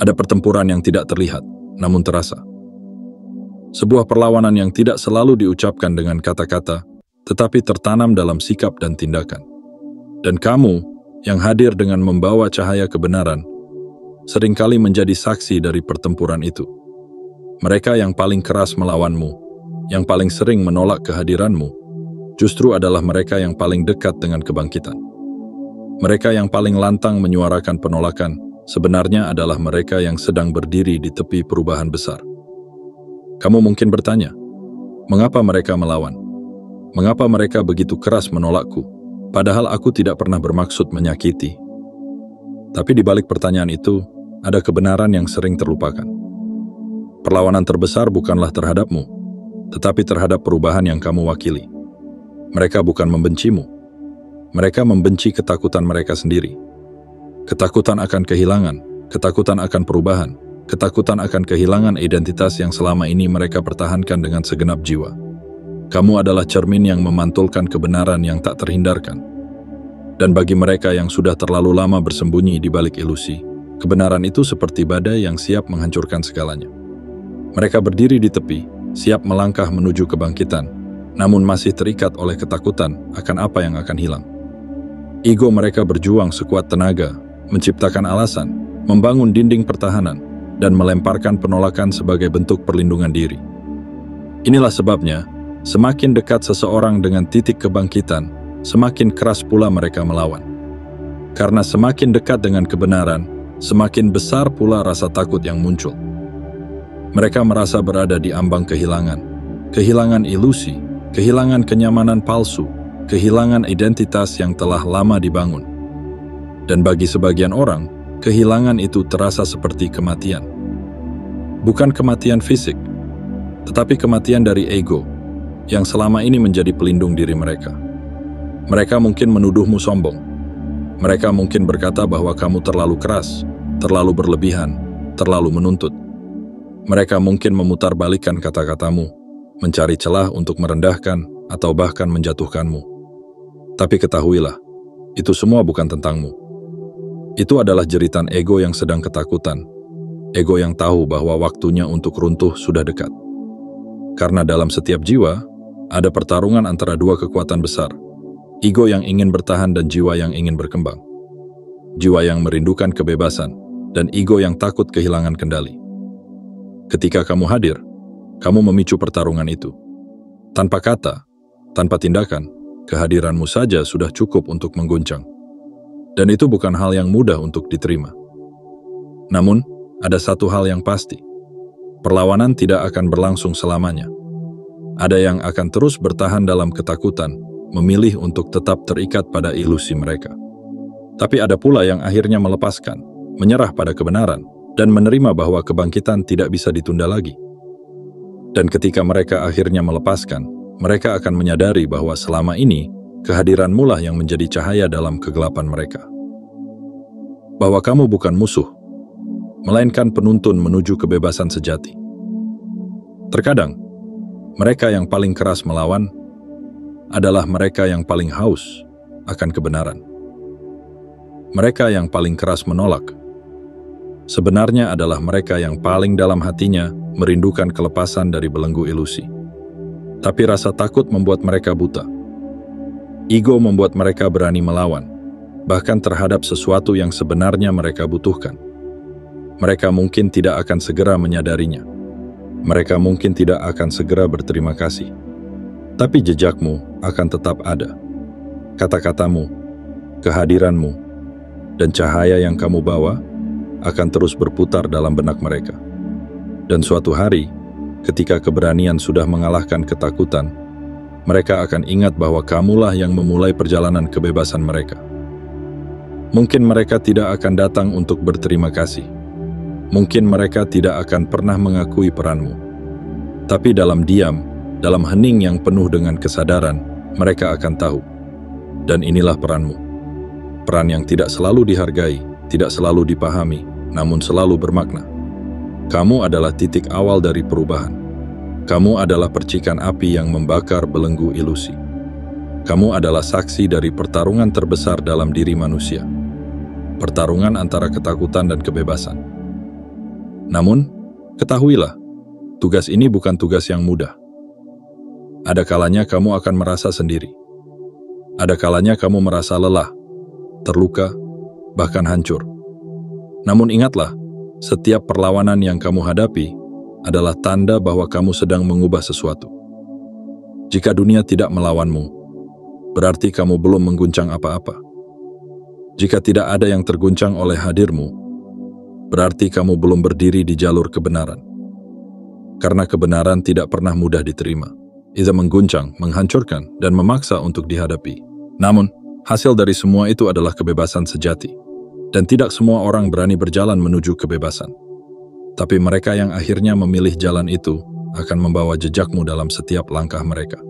Ada pertempuran yang tidak terlihat, namun terasa. Sebuah perlawanan yang tidak selalu diucapkan dengan kata-kata, tetapi tertanam dalam sikap dan tindakan. Dan kamu, yang hadir dengan membawa cahaya kebenaran, seringkali menjadi saksi dari pertempuran itu. Mereka yang paling keras melawanmu, yang paling sering menolak kehadiranmu, justru adalah mereka yang paling dekat dengan kebangkitan. Mereka yang paling lantang menyuarakan penolakan, sebenarnya adalah mereka yang sedang berdiri di tepi perubahan besar. Kamu mungkin bertanya, mengapa mereka melawan? Mengapa mereka begitu keras menolakku, padahal aku tidak pernah bermaksud menyakiti? Tapi di balik pertanyaan itu, ada kebenaran yang sering terlupakan. Perlawanan terbesar bukanlah terhadapmu, tetapi terhadap perubahan yang kamu wakili. Mereka bukan membencimu. Mereka membenci ketakutan mereka sendiri. Ketakutan akan kehilangan, ketakutan akan perubahan, ketakutan akan kehilangan identitas yang selama ini mereka pertahankan dengan segenap jiwa. Kamu adalah cermin yang memantulkan kebenaran yang tak terhindarkan. Dan bagi mereka yang sudah terlalu lama bersembunyi di balik ilusi, kebenaran itu seperti badai yang siap menghancurkan segalanya. Mereka berdiri di tepi, siap melangkah menuju kebangkitan, namun masih terikat oleh ketakutan akan apa yang akan hilang. Ego mereka berjuang sekuat tenaga, menciptakan alasan, membangun dinding pertahanan, dan melemparkan penolakan sebagai bentuk perlindungan diri. Inilah sebabnya, semakin dekat seseorang dengan titik kebangkitan, semakin keras pula mereka melawan. Karena semakin dekat dengan kebenaran, semakin besar pula rasa takut yang muncul. Mereka merasa berada di ambang kehilangan, kehilangan ilusi, kehilangan kenyamanan palsu, kehilangan identitas yang telah lama dibangun. Dan bagi sebagian orang, kehilangan itu terasa seperti kematian. Bukan kematian fisik, tetapi kematian dari ego, yang selama ini menjadi pelindung diri mereka. Mereka mungkin menuduhmu sombong. Mereka mungkin berkata bahwa kamu terlalu keras, terlalu berlebihan, terlalu menuntut. Mereka mungkin memutarbalikkan kata-katamu, mencari celah untuk merendahkan atau bahkan menjatuhkanmu. Tapi ketahuilah, itu semua bukan tentangmu. Itu adalah jeritan ego yang sedang ketakutan, ego yang tahu bahwa waktunya untuk runtuh sudah dekat. Karena dalam setiap jiwa, ada pertarungan antara dua kekuatan besar, ego yang ingin bertahan dan jiwa yang ingin berkembang. Jiwa yang merindukan kebebasan, dan ego yang takut kehilangan kendali. Ketika kamu hadir, kamu memicu pertarungan itu. Tanpa kata, tanpa tindakan, kehadiranmu saja sudah cukup untuk mengguncang. Dan itu bukan hal yang mudah untuk diterima. Namun, ada satu hal yang pasti. Perlawanan tidak akan berlangsung selamanya. Ada yang akan terus bertahan dalam ketakutan, memilih untuk tetap terikat pada ilusi mereka. Tapi ada pula yang akhirnya melepaskan, menyerah pada kebenaran, dan menerima bahwa kebangkitan tidak bisa ditunda lagi. Dan ketika mereka akhirnya melepaskan, mereka akan menyadari bahwa selama ini, kehadiranmu lah yang menjadi cahaya dalam kegelapan mereka. Bahwa kamu bukan musuh, melainkan penuntun menuju kebebasan sejati. Terkadang, mereka yang paling keras melawan adalah mereka yang paling haus akan kebenaran. Mereka yang paling keras menolak sebenarnya adalah mereka yang paling dalam hatinya merindukan kelepasan dari belenggu ilusi. Tapi rasa takut membuat mereka buta. Ego membuat mereka berani melawan, bahkan terhadap sesuatu yang sebenarnya mereka butuhkan. Mereka mungkin tidak akan segera menyadarinya. Mereka mungkin tidak akan segera berterima kasih. Tapi jejakmu akan tetap ada. Kata-katamu, kehadiranmu, dan cahaya yang kamu bawa akan terus berputar dalam benak mereka. Dan suatu hari, ketika keberanian sudah mengalahkan ketakutan, mereka akan ingat bahwa kamulah yang memulai perjalanan kebebasan mereka. Mungkin mereka tidak akan datang untuk berterima kasih. Mungkin mereka tidak akan pernah mengakui peranmu. Tapi dalam diam, dalam hening yang penuh dengan kesadaran, mereka akan tahu. Dan inilah peranmu. Peran yang tidak selalu dihargai, tidak selalu dipahami, namun selalu bermakna. Kamu adalah titik awal dari perubahan. Kamu adalah percikan api yang membakar belenggu ilusi. Kamu adalah saksi dari pertarungan terbesar dalam diri manusia. Pertarungan antara ketakutan dan kebebasan. Namun, ketahuilah, tugas ini bukan tugas yang mudah. Ada kalanya kamu akan merasa sendiri. Ada kalanya kamu merasa lelah, terluka, bahkan hancur. Namun ingatlah, setiap perlawanan yang kamu hadapi adalah tanda bahwa kamu sedang mengubah sesuatu. Jika dunia tidak melawanmu, berarti kamu belum mengguncang apa-apa. Jika tidak ada yang terguncang oleh hadirmu, berarti kamu belum berdiri di jalur kebenaran. Karena kebenaran tidak pernah mudah diterima. Ia mengguncang, menghancurkan, dan memaksa untuk dihadapi. Namun, hasil dari semua itu adalah kebebasan sejati. Dan tidak semua orang berani berjalan menuju kebebasan. Tapi mereka yang akhirnya memilih jalan itu akan membawa jejakmu dalam setiap langkah mereka.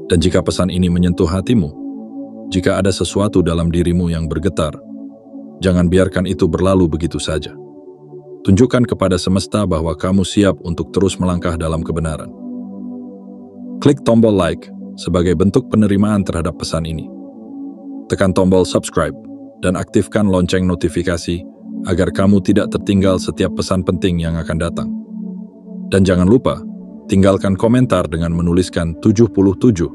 Dan jika pesan ini menyentuh hatimu, jika ada sesuatu dalam dirimu yang bergetar, jangan biarkan itu berlalu begitu saja. Tunjukkan kepada semesta bahwa kamu siap untuk terus melangkah dalam kebenaran. Klik tombol like sebagai bentuk penerimaan terhadap pesan ini. Tekan tombol subscribe dan aktifkan lonceng notifikasi agar kamu tidak tertinggal setiap pesan penting yang akan datang. Dan jangan lupa, tinggalkan komentar dengan menuliskan 77.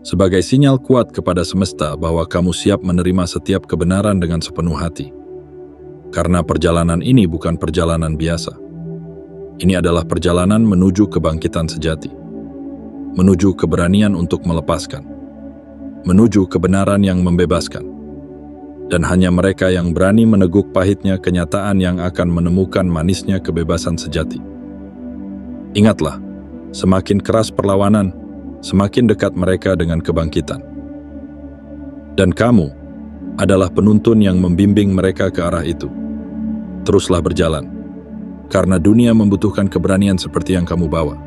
Sebagai sinyal kuat kepada semesta bahwa kamu siap menerima setiap kebenaran dengan sepenuh hati. Karena perjalanan ini bukan perjalanan biasa. Ini adalah perjalanan menuju kebangkitan sejati. Menuju keberanian untuk melepaskan. Menuju kebenaran yang membebaskan. Dan hanya mereka yang berani meneguk pahitnya kenyataan yang akan menemukan manisnya kebebasan sejati. Ingatlah, semakin keras perlawanan, semakin dekat mereka dengan kebangkitan. Dan kamu adalah penuntun yang membimbing mereka ke arah itu. Teruslah berjalan, karena dunia membutuhkan keberanian seperti yang kamu bawa.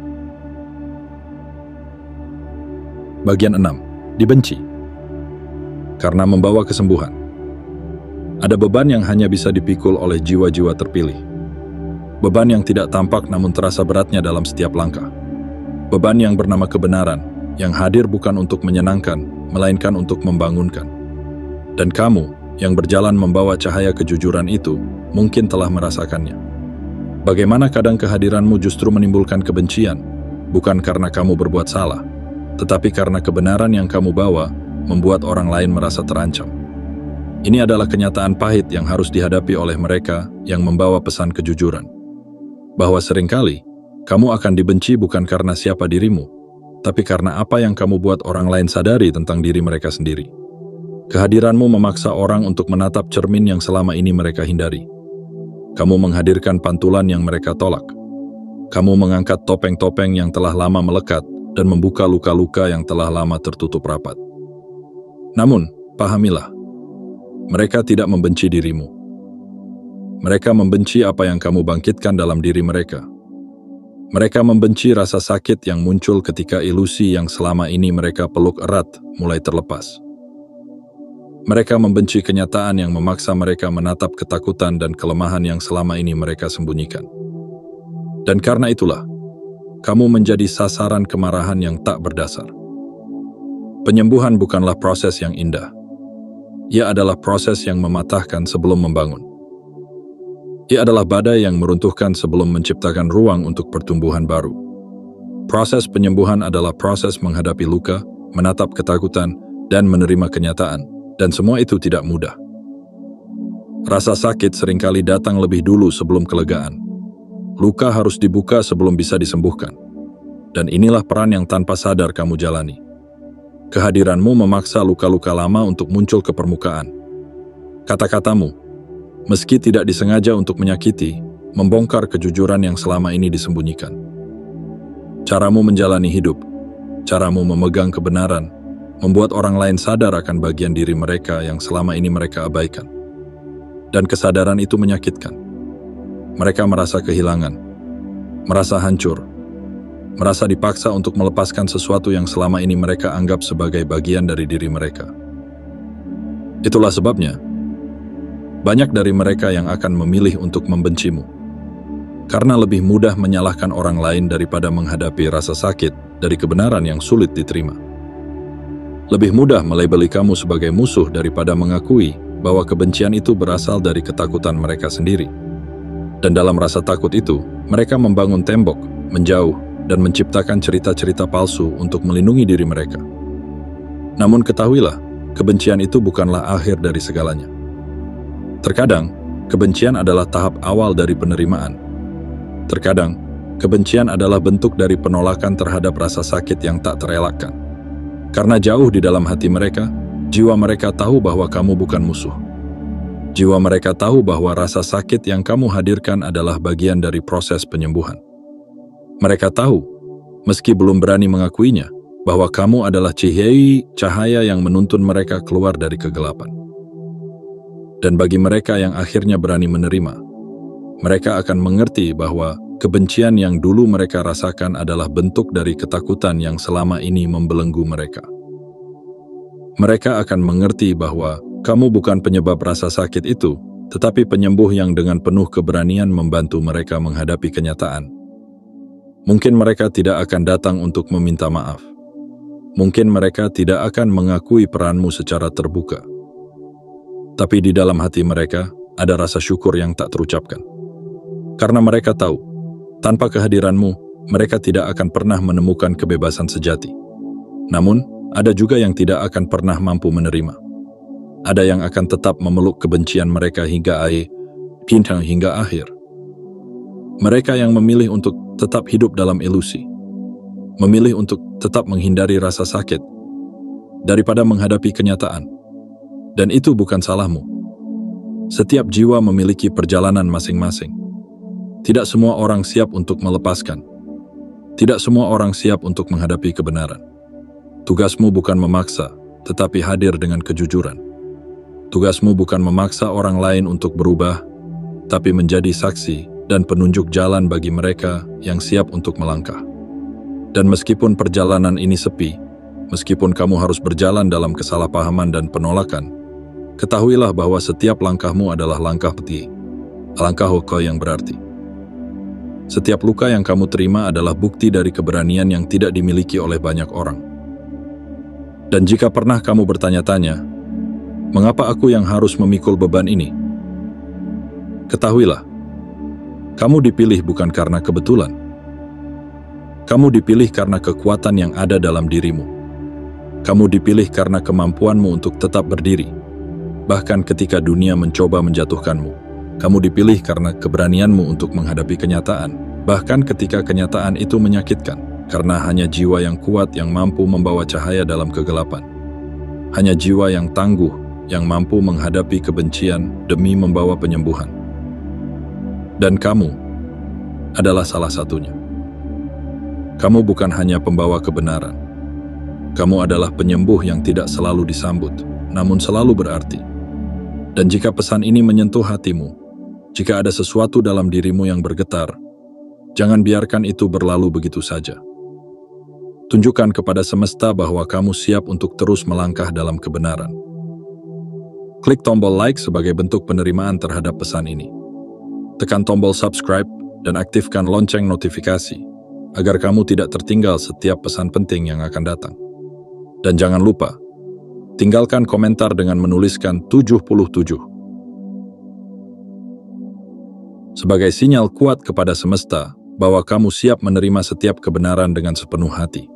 Bagian 6. Dibenci. Karena membawa kesembuhan. Ada beban yang hanya bisa dipikul oleh jiwa-jiwa terpilih. Beban yang tidak tampak namun terasa beratnya dalam setiap langkah. Beban yang bernama kebenaran, yang hadir bukan untuk menyenangkan, melainkan untuk membangunkan. Dan kamu, yang berjalan membawa cahaya kejujuran itu, mungkin telah merasakannya. Bagaimana kadang kehadiranmu justru menimbulkan kebencian, bukan karena kamu berbuat salah, tetapi karena kebenaran yang kamu bawa membuat orang lain merasa terancam. Ini adalah kenyataan pahit yang harus dihadapi oleh mereka yang membawa pesan kejujuran. Bahwa seringkali, kamu akan dibenci bukan karena siapa dirimu, tapi karena apa yang kamu buat orang lain sadari tentang diri mereka sendiri. Kehadiranmu memaksa orang untuk menatap cermin yang selama ini mereka hindari. Kamu menghadirkan pantulan yang mereka tolak. Kamu mengangkat topeng-topeng yang telah lama melekat dan membuka luka-luka yang telah lama tertutup rapat. Namun, pahamilah, mereka tidak membenci dirimu. Mereka membenci apa yang kamu bangkitkan dalam diri mereka. Mereka membenci rasa sakit yang muncul ketika ilusi yang selama ini mereka peluk erat mulai terlepas. Mereka membenci kenyataan yang memaksa mereka menatap ketakutan dan kelemahan yang selama ini mereka sembunyikan. Dan karena itulah, kamu menjadi sasaran kemarahan yang tak berdasar. Penyembuhan bukanlah proses yang indah. Ia adalah proses yang mematahkan sebelum membangun. Ia adalah badai yang meruntuhkan sebelum menciptakan ruang untuk pertumbuhan baru. Proses penyembuhan adalah proses menghadapi luka, menatap ketakutan, dan menerima kenyataan, dan semua itu tidak mudah. Rasa sakit seringkali datang lebih dulu sebelum kelegaan. Luka harus dibuka sebelum bisa disembuhkan. Dan inilah peran yang tanpa sadar kamu jalani. Kehadiranmu memaksa luka-luka lama untuk muncul ke permukaan. Kata-katamu, meski tidak disengaja untuk menyakiti, membongkar kejujuran yang selama ini disembunyikan. Caramu menjalani hidup, caramu memegang kebenaran, membuat orang lain sadar akan bagian diri mereka yang selama ini mereka abaikan. Dan kesadaran itu menyakitkan. Mereka merasa kehilangan, merasa hancur, merasa dipaksa untuk melepaskan sesuatu yang selama ini mereka anggap sebagai bagian dari diri mereka. Itulah sebabnya, banyak dari mereka yang akan memilih untuk membencimu, karena lebih mudah menyalahkan orang lain daripada menghadapi rasa sakit dari kebenaran yang sulit diterima. Lebih mudah melabeli kamu sebagai musuh daripada mengakui bahwa kebencian itu berasal dari ketakutan mereka sendiri. Dan dalam rasa takut itu, mereka membangun tembok, menjauh, dan menciptakan cerita-cerita palsu untuk melindungi diri mereka. Namun ketahuilah, kebencian itu bukanlah akhir dari segalanya. Terkadang, kebencian adalah tahap awal dari penerimaan. Terkadang, kebencian adalah bentuk dari penolakan terhadap rasa sakit yang tak terelakkan. Karena jauh di dalam hati mereka, jiwa mereka tahu bahwa kamu bukan musuh. Jiwa mereka tahu bahwa rasa sakit yang kamu hadirkan adalah bagian dari proses penyembuhan. Mereka tahu, meski belum berani mengakuinya, bahwa kamu adalah cahaya yang menuntun mereka keluar dari kegelapan. Dan bagi mereka yang akhirnya berani menerima, mereka akan mengerti bahwa kebencian yang dulu mereka rasakan adalah bentuk dari ketakutan yang selama ini membelenggu mereka. Mereka akan mengerti bahwa kamu bukan penyebab rasa sakit itu, tetapi penyembuh yang dengan penuh keberanian membantu mereka menghadapi kenyataan. Mungkin mereka tidak akan datang untuk meminta maaf. Mungkin mereka tidak akan mengakui peranmu secara terbuka. Tapi di dalam hati mereka ada rasa syukur yang tak terucapkan. Karena mereka tahu, tanpa kehadiranmu, mereka tidak akan pernah menemukan kebebasan sejati. Namun, ada juga yang tidak akan pernah mampu menerima. Ada yang akan tetap memeluk kebencian mereka hingga akhir. Mereka yang memilih untuk tetap hidup dalam ilusi, memilih untuk tetap menghindari rasa sakit daripada menghadapi kenyataan. Dan itu bukan salahmu. Setiap jiwa memiliki perjalanan masing-masing. Tidak semua orang siap untuk melepaskan. Tidak semua orang siap untuk menghadapi kebenaran. Tugasmu bukan memaksa, tetapi hadir dengan kejujuran. Tugasmu bukan memaksa orang lain untuk berubah, tapi menjadi saksi dan penunjuk jalan bagi mereka yang siap untuk melangkah. Dan meskipun perjalanan ini sepi, meskipun kamu harus berjalan dalam kesalahpahaman dan penolakan, ketahuilah bahwa setiap langkahmu adalah langkah peti, langkah hoko yang berarti. Setiap luka yang kamu terima adalah bukti dari keberanian yang tidak dimiliki oleh banyak orang. Dan jika pernah kamu bertanya-tanya, mengapa aku yang harus memikul beban ini? Ketahuilah, kamu dipilih bukan karena kebetulan. Kamu dipilih karena kekuatan yang ada dalam dirimu. Kamu dipilih karena kemampuanmu untuk tetap berdiri. Bahkan ketika dunia mencoba menjatuhkanmu, kamu dipilih karena keberanianmu untuk menghadapi kenyataan. Bahkan ketika kenyataan itu menyakitkan, karena hanya jiwa yang kuat yang mampu membawa cahaya dalam kegelapan. Hanya jiwa yang tangguh yang mampu menghadapi kebencian demi membawa penyembuhan. Dan kamu adalah salah satunya. Kamu bukan hanya pembawa kebenaran. Kamu adalah penyembuh yang tidak selalu disambut, namun selalu berarti. Dan jika pesan ini menyentuh hatimu, jika ada sesuatu dalam dirimu yang bergetar, jangan biarkan itu berlalu begitu saja. Tunjukkan kepada semesta bahwa kamu siap untuk terus melangkah dalam kebenaran. Klik tombol like sebagai bentuk penerimaan terhadap pesan ini. Tekan tombol subscribe dan aktifkan lonceng notifikasi, agar kamu tidak tertinggal setiap pesan penting yang akan datang. Dan jangan lupa, tinggalkan komentar dengan menuliskan 77. Sebagai sinyal kuat kepada semesta bahwa kamu siap menerima setiap kebenaran dengan sepenuh hati.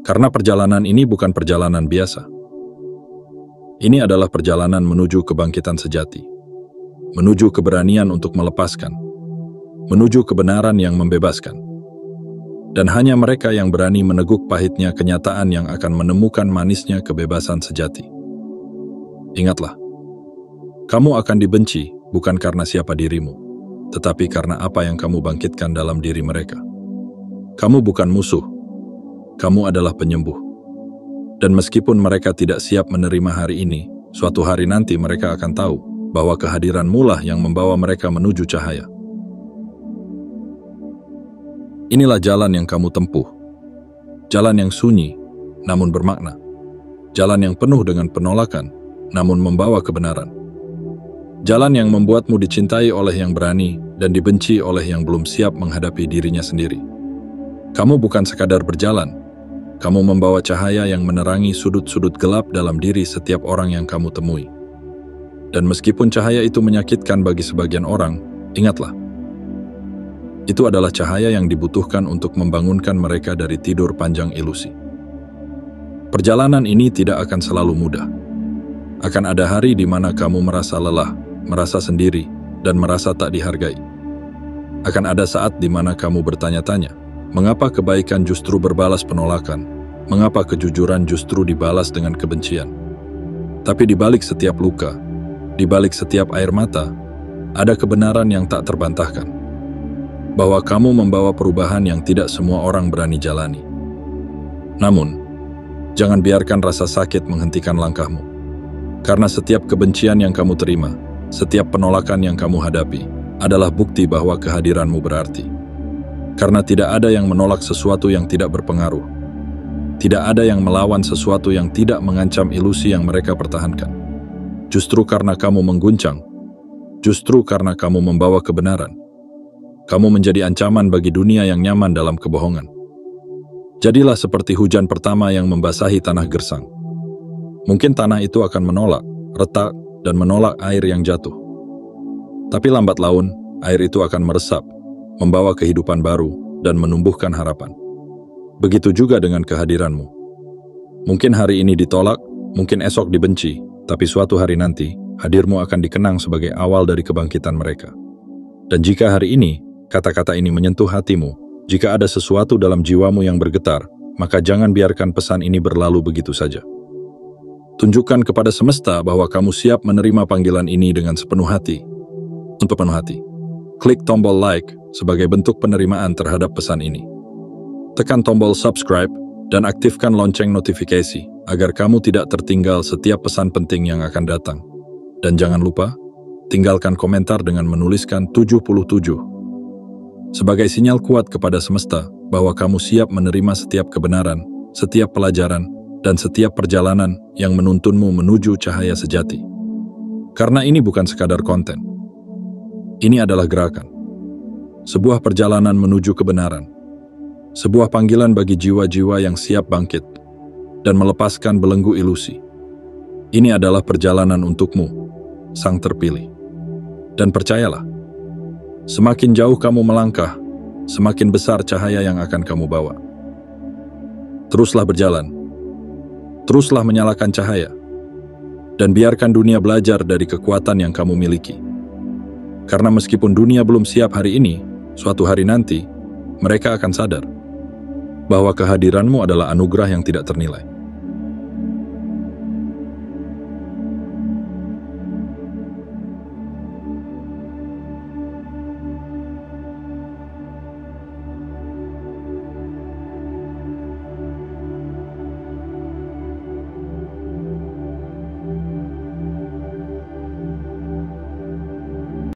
Karena perjalanan ini bukan perjalanan biasa. Ini adalah perjalanan menuju kebangkitan sejati, menuju keberanian untuk melepaskan, menuju kebenaran yang membebaskan. Dan hanya mereka yang berani meneguk pahitnya kenyataan yang akan menemukan manisnya kebebasan sejati. Ingatlah, kamu akan dibenci bukan karena siapa dirimu, tetapi karena apa yang kamu bangkitkan dalam diri mereka. Kamu bukan musuh, kamu adalah penyembuh. Dan meskipun mereka tidak siap menerima hari ini, suatu hari nanti mereka akan tahu bahwa kehadiranmu lah yang membawa mereka menuju cahaya. Inilah jalan yang kamu tempuh. Jalan yang sunyi, namun bermakna. Jalan yang penuh dengan penolakan, namun membawa kebenaran. Jalan yang membuatmu dicintai oleh yang berani dan dibenci oleh yang belum siap menghadapi dirinya sendiri. Kamu bukan sekadar berjalan. Kamu membawa cahaya yang menerangi sudut-sudut gelap dalam diri setiap orang yang kamu temui. Dan meskipun cahaya itu menyakitkan bagi sebagian orang, ingatlah, itu adalah cahaya yang dibutuhkan untuk membangunkan mereka dari tidur panjang ilusi. Perjalanan ini tidak akan selalu mudah. Akan ada hari di mana kamu merasa lelah, merasa sendiri, dan merasa tak dihargai. Akan ada saat di mana kamu bertanya-tanya, mengapa kebaikan justru berbalas penolakan? Mengapa kejujuran justru dibalas dengan kebencian? Tapi di balik setiap luka, di balik setiap air mata, ada kebenaran yang tak terbantahkan. Bahwa kamu membawa perubahan yang tidak semua orang berani jalani. Namun, jangan biarkan rasa sakit menghentikan langkahmu. Karena setiap kebencian yang kamu terima, setiap penolakan yang kamu hadapi, adalah bukti bahwa kehadiranmu berarti. Karena tidak ada yang menolak sesuatu yang tidak berpengaruh. Tidak ada yang melawan sesuatu yang tidak mengancam ilusi yang mereka pertahankan. Justru karena kamu mengguncang, justru karena kamu membawa kebenaran, kamu menjadi ancaman bagi dunia yang nyaman dalam kebohongan. Jadilah seperti hujan pertama yang membasahi tanah gersang. Mungkin tanah itu akan menolak, retak, dan menolak air yang jatuh. Tapi lambat laun, air itu akan meresap, membawa kehidupan baru, dan menumbuhkan harapan. Begitu juga dengan kehadiranmu. Mungkin hari ini ditolak, mungkin esok dibenci, tapi suatu hari nanti, hadirmu akan dikenang sebagai awal dari kebangkitan mereka. Dan jika hari ini, kata-kata ini menyentuh hatimu, jika ada sesuatu dalam jiwamu yang bergetar, maka jangan biarkan pesan ini berlalu begitu saja. Tunjukkan kepada semesta bahwa kamu siap menerima panggilan ini dengan sepenuh hati. Untuk penuh hati, klik tombol like sebagai bentuk penerimaan terhadap pesan ini. Tekan tombol subscribe dan aktifkan lonceng notifikasi agar kamu tidak tertinggal setiap pesan penting yang akan datang. Dan jangan lupa, tinggalkan komentar dengan menuliskan 77. Sebagai sinyal kuat kepada semesta bahwa kamu siap menerima setiap kebenaran, setiap pelajaran, dan setiap perjalanan yang menuntunmu menuju cahaya sejati. Karena ini bukan sekadar konten. Ini adalah gerakan. sebuah perjalanan menuju kebenaran, sebuah panggilan bagi jiwa-jiwa yang siap bangkit dan melepaskan belenggu ilusi. Ini adalah perjalanan untukmu, sang terpilih. Dan percayalah, semakin jauh kamu melangkah, semakin besar cahaya yang akan kamu bawa. Teruslah berjalan, teruslah menyalakan cahaya, dan biarkan dunia belajar dari kekuatan yang kamu miliki. Karena meskipun dunia belum siap hari ini, suatu hari nanti, mereka akan sadar bahwa kehadiranmu adalah anugerah yang tidak ternilai.